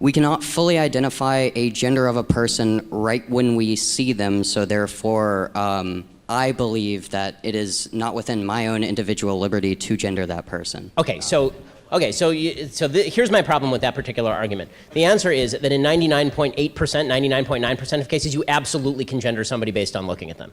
We cannot fully identify a gender of a person right when we see them, so therefore I believe that it is not within my own individual liberty to gender that person. Here's my problem with that particular argument. The answer is that in 99.8%, 99.9% of cases, you absolutely can gender somebody based on looking at them.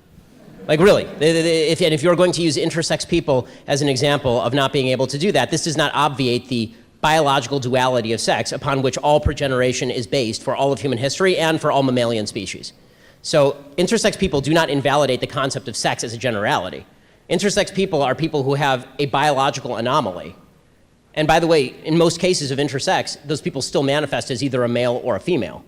Like really, if you're going to use intersex people as an example of not being able to do that, this does not obviate the biological duality of sex upon which all progeneration is based for all of human history and for all mammalian species. So intersex people do not invalidate the concept of sex as a generality. Intersex people are people who have a biological anomaly. And by the way, in most cases of intersex, those people still manifest as either a male or a female.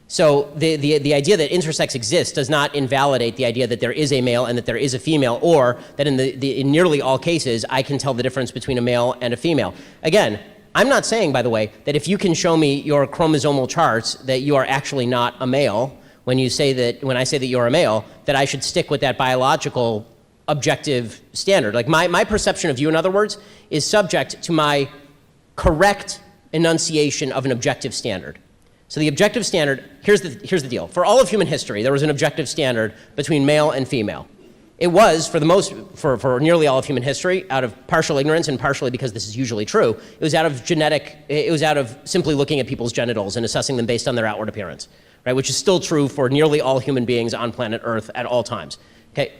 So the idea that intersex exists does not invalidate the idea that there is a male and that there is a female, or that in nearly all cases, I can tell the difference between a male and a female. Again, I'm not saying, by the way, that if you can show me your chromosomal charts that you are actually not a male, when I say that you're a male, that I should stick with that biological objective standard. Like my perception of you, in other words, is subject to my correct enunciation of an objective standard. So the objective standard, here's the deal. For all of human history, there was an objective standard between male and female. It was, for nearly all of human history, out of partial ignorance and partially because this is usually true, it was out of simply looking at people's genitals and assessing them based on their outward appearance, right? Which is still true for nearly all human beings on planet Earth at all times. Okay.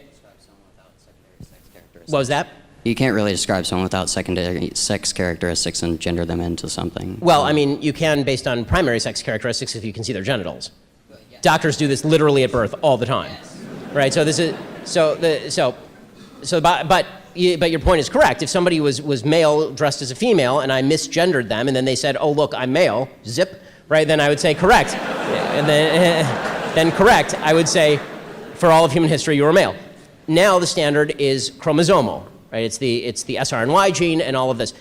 What was that? You can't really describe someone without secondary sex characteristics and gender them into something. Well, I mean, you can based on primary sex characteristics if you can see their genitals. Doctors do this literally at birth all the time, right? So this is but your point is correct. If somebody was male dressed as a female and I misgendered them and then they said, "Oh look, I'm male," zip, right? Then I would say correct, and then correct. I would say, for all of human history, you were male. Now the standard is chromosomal. Right? It's the SRNY gene and all of this.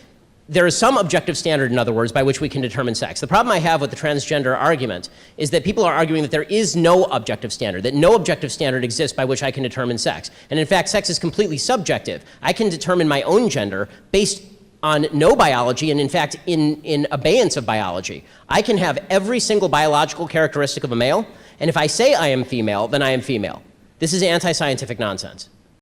There is some objective standard, in other words, by which we can determine sex. The problem I have with the transgender argument is that people are arguing that there is no objective standard, that no objective standard exists by which I can determine sex. And in fact, sex is completely subjective. I can determine my own gender based on no biology and in fact in abeyance of biology. I can have every single biological characteristic of a male, and if I say I am female, then I am female. This is anti-scientific nonsense.